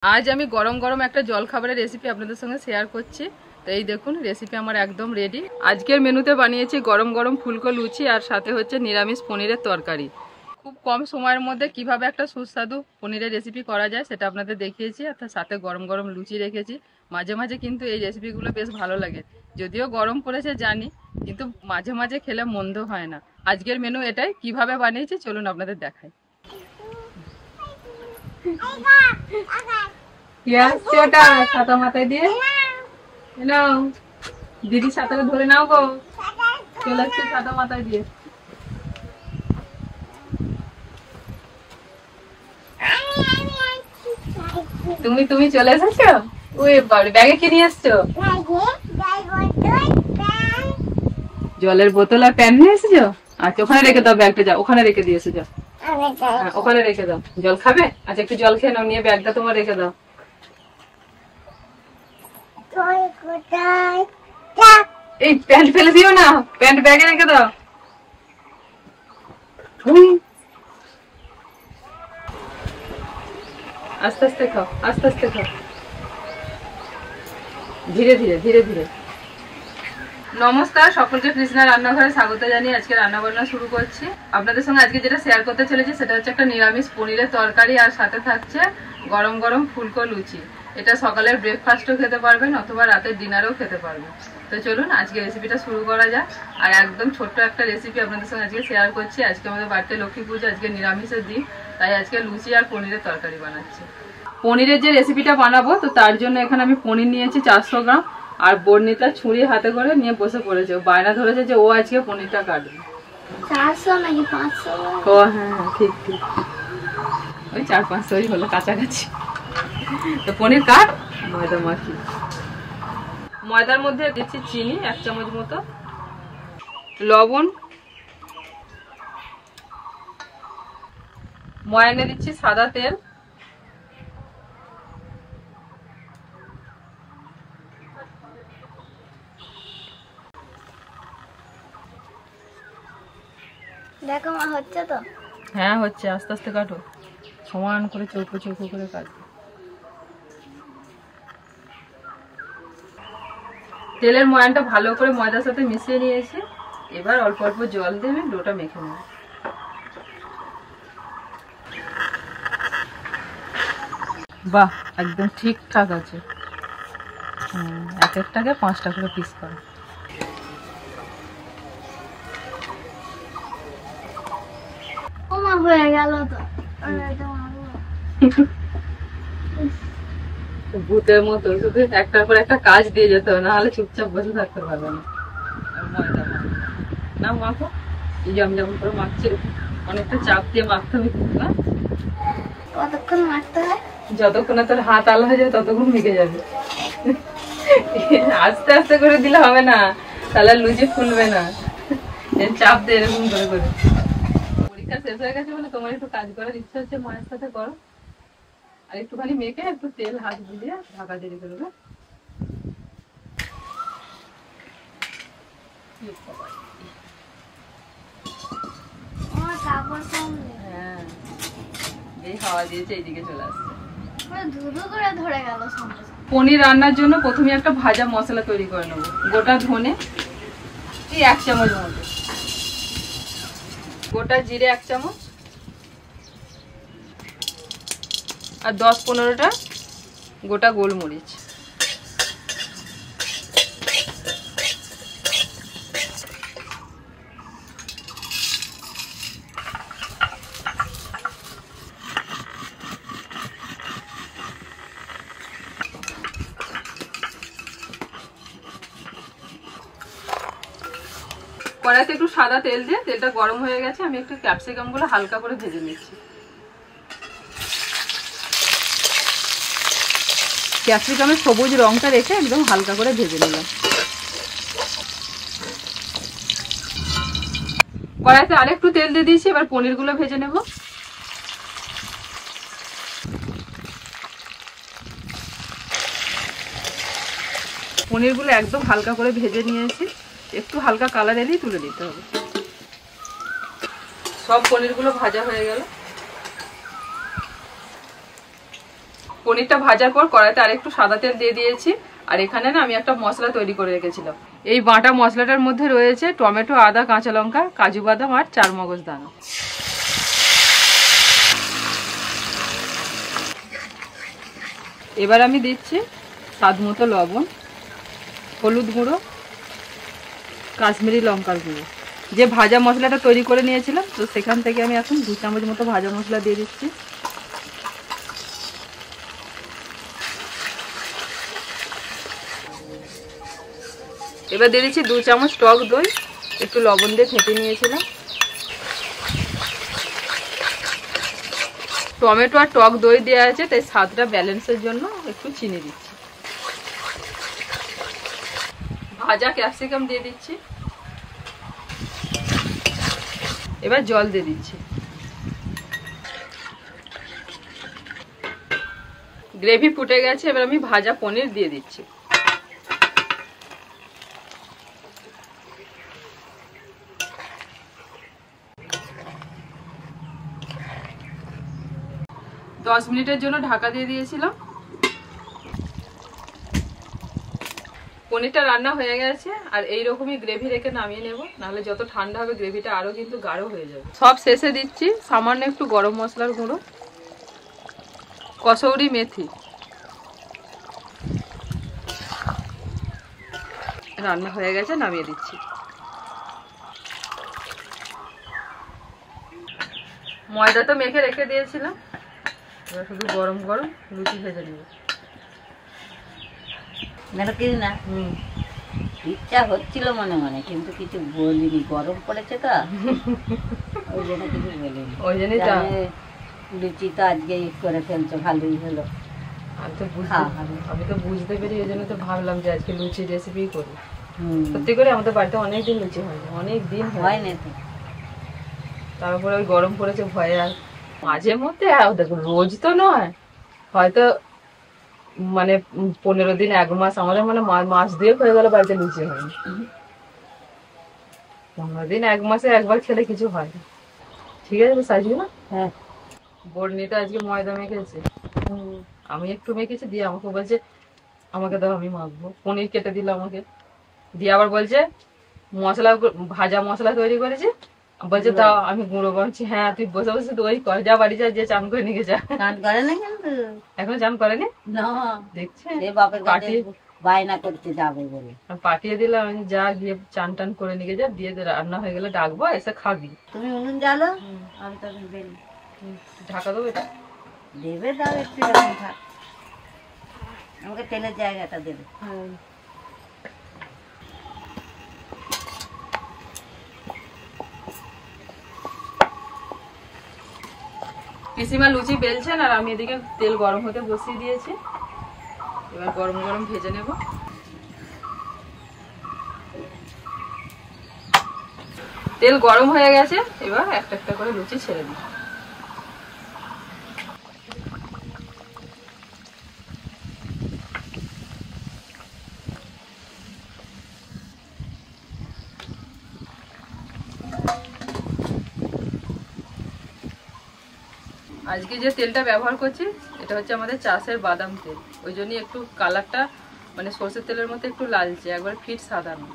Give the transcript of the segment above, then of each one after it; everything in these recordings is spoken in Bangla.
आज আমি গরম গরম একটা জল খাবারের রেসিপি আপনাদের সঙ্গে শেয়ার করছি। তো এই দেখুন রেসিপি আমার একদম রেডি। আজকের মেনুতে বানিয়েছি গরম গরম ফুলকো লুচি আর সাথে হচ্ছে নিরামিষ পনিরের তরকারি। খুব কম সময়ের মধ্যে কিভাবে একটা সুস্বাদু পনিরের রেসিপি করা যায় সেটা আপনাদের দেখিয়েছি। আর তার সাথে গরম গরম লুচি রেখেছি। মাঝে মাঝে কিন্তু এই রেসিপিগুলো বেশ ভালো লাগে, যদিও গরম পড়েছে জানি, কিন্তু মাঝে মাঝে খেলে মন্দ হয় না। আজকের মেনু এটাই, কিভাবে বানিয়েছি চলুন আপনাদের দেখাই। ছাতা মাথায় দিয়ে নাও, দিদি ছাতাটা ধরে নাও গো, চলে আসছে ছাতা মাথায় দিয়ে। তুমি তুমি চলে এসেছো? ওই বাড়ি ব্যাগে কি নিয়ে এসছো? জলের বোতল আর প্যান নিয়ে এসেছো? আচ্ছা ওখানে রেখে দাও ব্যাগটা, যাও ওখানে রেখে দিয়ে এসে যাও। ওখানে রেখে দাও। জল খাবে? আচ্ছা একটু জল খেয়ে নাও, নিয়ে ব্যাগটা তোমার রেখে দাও। এই প্যান্ট ফেলে দিও না, প্যান্ট ব্যাগে রেখে দাও। আস্তে আস্তে খাও, আস্তে আস্তে খাও, ধীরে ধীরে ধীরে ধীরে। নমস্কার সকলকে, কৃষ্ণা রান্নাঘরে স্বাগত জানিয়ে আজকে রান্না বান্না শুরু করছি। আপনাদের সঙ্গে আজকে যেটা শেয়ার করতে চলেছি সেটা হচ্ছে একটা নিরামিষ পনিরের তরকারি, আর সাথে থাকছে গরম গরম ফুলকো লুচি। এটা সকালের ব্রেকফাস্টও খেতে পারবেন অথবা রাতের ডিনারও খেতে পারবেন। তো চলুন আজকে রেসিপিটা শুরু করা যাক। আর একদম ছোট্ট একটা রেসিপি আপনাদের সঙ্গে আজকে শেয়ার করছি। আজকে আমাদের বাড়িতে লক্ষ্মী পুজো, আজকে নিরামিষের দিন, তাই আজকে লুচি আর পনিরের তরকারি বানাচ্ছি। পনিরের যে রেসিপিটা বানাবো, তো তার জন্য এখানে আমি পনির নিয়েছি 400 গ্রাম। আর বর্ণিতা ছুরি হাতে করে নিয়ে বসে পড়েছে, বায়না ধরেছে যে ও আজকে পনিরটা কাটবে। 400 নাকি 500? ও হ্যাঁ হ্যাঁ ঠিক ঠিক, ওই 400-500 হলো, কাছাকাছি। তো পনির কাট, ময়দা মাখি। ময়দার মধ্যে দিচ্ছি চিনি 1 চামচ মতো, লবণ, ময়ানে দিচ্ছি সাদা তেল, দেখো মা হচ্ছে তো? হ্যাঁ হচ্ছে, আস্তে আস্তে কাটো, সমান করে চৌকো চৌকো করে কাটবে। তেলের ময়ানটা ভালো করে ময়দার সাথে মিশিয়ে নিয়েছি। এবার অল্প অল্প জল দেবে, ডোটা মেখে নেবে। বাহ একদম ঠিকঠাক আছে। এক একটাকে 5টা করে পিস করো। ও মা হয়ে গেল তো। ভূতের মতো শুধু একটার পর একটা কাজ দিয়ে যেতে হবে, না হলে চুপচাপ বসে থাকতে পারবে না। ময়দা না মাখো, এই যেমন যেমন করে মাখছি অনেকটা চাপ দিয়ে মাখতে হবে কিন্তু। কতক্ষণ মাখতে হয়? যতক্ষণে তোর হাত আলো হয়ে যাবে ততক্ষণ মেখে যাবে। আস্তে আস্তে করে দিলে হবে না, তাহলে লুচি ফুলবে না। চাপ দিয়ে এরকম করে করে। পরীক্ষা শেষ হয়ে গেছে বলে তোমার একটু কাজ করার ইচ্ছা হচ্ছে, মায়ের সাথে করো। আর একটুখানি মেখে একটু তেল হাত দিয়ে ঢাকা দিয়ে করবে। হ্যাঁ এই হাওয়া দিয়েছে, এইদিকে চলে আসছে। পনির রান্নার জন্য প্রথমে একটা ভাজা মশলা তৈরি করে নেবো। গোটা ধনে এই 1 চামচ মতো, গোটা জিরে 1 চামচ, আর 10-15টা গোটা গোলমরিচ। কড়াইতে একটু সাদা তেল দিয়ে, তেলটা গরম হয়ে গেছে, আমি একটু ক্যাপসিকাম গুলো হালকা করে ভেজে নিচ্ছি। ক্যাপসিকামের সবুজ রংটা রেখে একদম হালকা করে ভেজে নিলাম। কড়াইতে আরেকটু তেল দিয়ে দিয়েছি, এবার পনির গুলো ভেজে নেব। পনির গুলো একদম হালকা করে ভেজে নিয়েছি, একটু হালকা কালার এলেই তুলে দিতে হবে। সব পনির গুলো ভাজা হয়ে গেল। পনিরটা ভাজার পর কড়াইতে আরেকটু সাদা তেল দিয়ে দিয়েছি। আর এখানে না আমি একটা মশলা তৈরি করে রেখেছিলাম। এই বাটা মশলাটার মধ্যে রয়েছে টমেটো, আদা, কাঁচা লঙ্কা, কাজু বাদাম আর চারমগজ দানা। এবার আমি দিচ্ছি স্বাদ মতো লবণ, হলুদ গুঁড়ো, কাশ্মীরি লঙ্কার গুঁড়ো। যে ভাজা মশলাটা তৈরি করে নিয়েছিলাম তো সেখান থেকে আমি এখন 2 চামচ মতো ভাজা মশলা দিয়ে দিচ্ছি। এবার দিয়ে দিচ্ছি 2 চামচ টক দই, একটু লবণ দিয়ে ফেটে নিয়েছিলাম। টমেটো আর টক দই দেওয়া আছে তাই স্বাদটা ব্যালেন্সের জন্য একটু চিনি দিচ্ছি। ভাজা ক্যাপসিকাম দিয়ে দিচ্ছি। এবার জল দিয়ে দিচ্ছি। গ্রেভি ফুটে গেছে, এবার আমি ভাজা পনির দিয়ে দিচ্ছি। দশ মিনিটের জন্য ঢাকা দিয়ে দিয়েছিলাম। পনিরটা রান্না হয়ে গেছে আর এইরকমই গ্রেভি রেখে নামিয়ে নেব, নাহলে যত ঠান্ডা হবে গ্রেভিটা আরো কিন্তু গাঢ় হয়ে যাবে। সব শেষে দিচ্ছি সামান্য একটু গরম মশলার গুঁড়ো, কসৌরি মেথি। রান্না হয়ে গেছে, নামিয়ে দিচ্ছি। ময়দা তো মেখে রেখে দিয়েছিলাম, এবার শুধু গরম গরম লুচি ভেজে নিব। না ইচ্ছা হচ্ছিল মনে মনে, কিন্তু কিছু বলিনি, গরম পড়েছে তো ওই জন্য কিছু বলিনি। ওই জন্যই লুচি তো আজকে করে ফেলছো, ভালোই হলো। আমি তো বুঝতে পেরে এই জন্য তো ভাবলাম যে আজকে লুচি রেসিপি করি। সত্যি করে আমাদের বাড়িতে অনেকদিন লুচি হয়নি, অনেক দিন হয় না তো। তারপরে ওই গরম পড়েছে ভয়ে আর মাঝে মধ্যে, দেখো রোজ তো নয়, হয়তো মানে 15 দিন 1 মাস, আমাদের মানে মাস 2 হয়ে গেল বাড়িতে লুচি হয়নি। 15 দিন 1 মাসে একবার খেলে কিছু হয় না। ঠিক আছে তো সাজিও না। হ্যাঁ, বর্ণিতা আজকে ময়দা মেখেছে, আমি একটু মেখেছি, দিয়ে আমাকে বলছে আমাকে দাও আমি মাখবো। পনির কেটে দিল আমাকে, দিয়ে আবার বলছে মশলা, ভাজা মশলা তৈরি করেছে, বলছে দাও আমি গুঁড়ো করছি। হ্যাঁ তুই বসে বসে তো ওই কর, যা বাড়ি যা, যে চান করে নিয়ে যা। চান করে না কিন্তু এখনো চান করেনি, না দেখছে বাপের কাছে বায়না করতে যাবে বলে পাঠিয়ে দিলাম, যা গিয়ে চান টান করে নিয়ে যা, দিয়ে রান্না হয়ে গেলে ডাকবো, এসে খাবি। তুমি উনুন জ্বালো, আমি তখন বেরি। ঢাকা দেবো এটা দেবে, দাও একটু এরকম থাক, আমাকে তেলের জায়গাটা দেবে। পিসিমা লুচি বেলছেন আর আমি এদিকে তেল গরম হতে বসিয়ে দিয়েছি। এবার গরম গরম ভেজে নেব। তেল গরম হয়ে গেছে, এবার একটা একটা করে লুচি ছেড়ে দিই। আজকে যে তেলটা ব্যবহার করছি এটা হচ্ছে আমাদের চাষের বাদাম তেল, ওই জন্যই একটু কালারটা মানে সরষের তেলের মতো একটু লালচে, একবার ফিট সাদা না।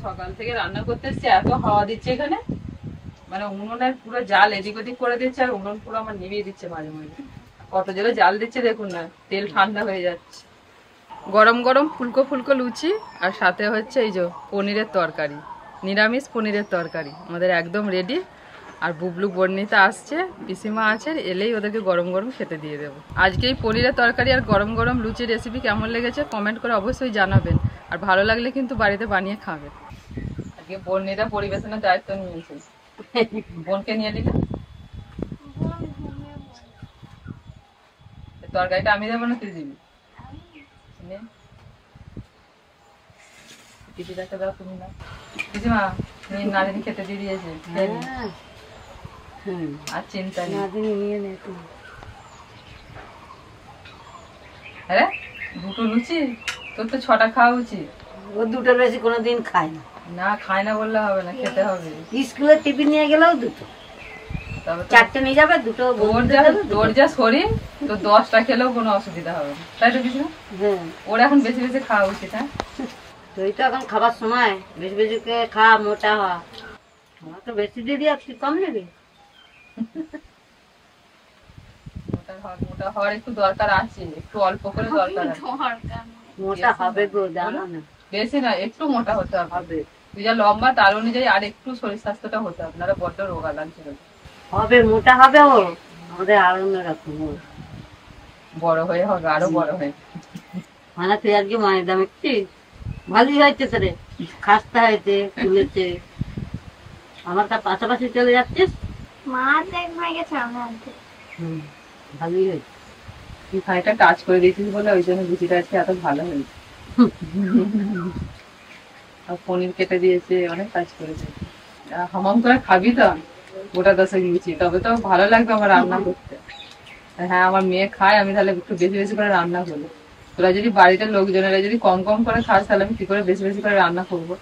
সকাল থেকে রান্না করতে এসছি, এত হাওয়া দিচ্ছে এখানে, মানে উনুনের পুরো জাল এদিক ওদিক করে দিচ্ছে, আর উনুন পুরো আমার নিভিয়ে দিচ্ছে মাঝে মাঝে। কত জোরে জাল দিচ্ছে দেখুন না, তেল ঠান্ডা হয়ে যাচ্ছে। গরম গরম ফুলকো ফুলকো লুচি আর সাথে হচ্ছে এই যে পনিরের তরকারি, নিরামিষ পনিরের তরকারি আমাদের একদম রেডি। আর বুবলু বর্ণিতা আসছে, পিসিমা আছে, এলেই ওদেরকে গরম গরম খেতে দিয়ে দেবো। আজকে এই পনিরের তরকারি আর গরম গরম লুচির রেসিপি কেমন লেগেছে কমেন্ট করে অবশ্যই জানাবেন, আর ভালো লাগলে কিন্তু বাড়িতে বানিয়ে খাবেন। আজকে বর্ণিতা পরিবেশনের দায়িত্ব নিয়েছে, বোনকে নিয়ে নিলে তরকারিটা আমি দেবো না তুই দিবি? দিদিটাকে দাও, তুমি না পিসিমা নারিনী খেতে দিয়ে দিয়েছে। আর চিন্তা নেই। নাদিনী নিয়ে নে তুই। আরে দুটো লুচি, তোর তো 6টা খাওয়া উচিত। ও দুটোর বেশি কোনোদিন খায় না। না খায় না বললে হবে না, খেতে হবে। স্কুলে টিফিন নিয়ে গেলেও দুটো, তবে তো 4টে নিয়ে যাবে, দুটো তোর যা শরীর, তো 10টা খেলেও কোনো অসুবিধা হবে না, তাই তো কিছু না? হ্যাঁ, ওর এখন বেশি বেশি খাওয়া উচিত। হ্যাঁ, তুই তো এখন খাবার সময় বেশি বেশি করে খা, মোটা হ। আমার তো বেশি দিদি আর তুই কম নিবি। মোটা হওয়ার একটু দরকার আছে, একটু অল্প করে দরকার আছে। মোটা হবে গো, জানো না? বেশি না, একটু মোটা হতে হবে। তুই যা লম্বা তার অনুযায়ী আর একটু শরীর স্বাস্থ্যটা হতে হবে, নাহলে বড্ড রোগা লাগছে। হবে, মোটা হবে ও। আমাদের আর অন্যরকম ও। বড় হয়ে হবে, আরো বড় হয়ে। মানে তুই আজকে মায়ের দাম একটি ভালোই হয়েছে তোরে, খাস্তা হয়েছে, ফুলেছে। আমার তার পাশাপাশি চলে যাচ্ছিস। মা দেখ ভাই গেছে আমি আনতে। ভালোই হয়েছে। তুই খানিকটা টাচ করে দিয়েছিস বলে ওই জন্য লুচিটা আজকে এত ভালো হয়েছে। আর পনির কেটে দিয়েছে, অনেক কাজ করেছে। হামাম করে খাবি তো গোটা 10 লুচি, তবে তো ভালো লাগবে আমার রান্না করতে। হ্যাঁ, আমার মেয়ে খায়, আমি তাহলে একটু বেশি বেশি করে রান্না করবো। তোরা যদি বাড়িতে লোকজনেরা যদি কম কম করে খাস, তাহলে আমি কি করে বেশি বেশি করে রান্না করবো?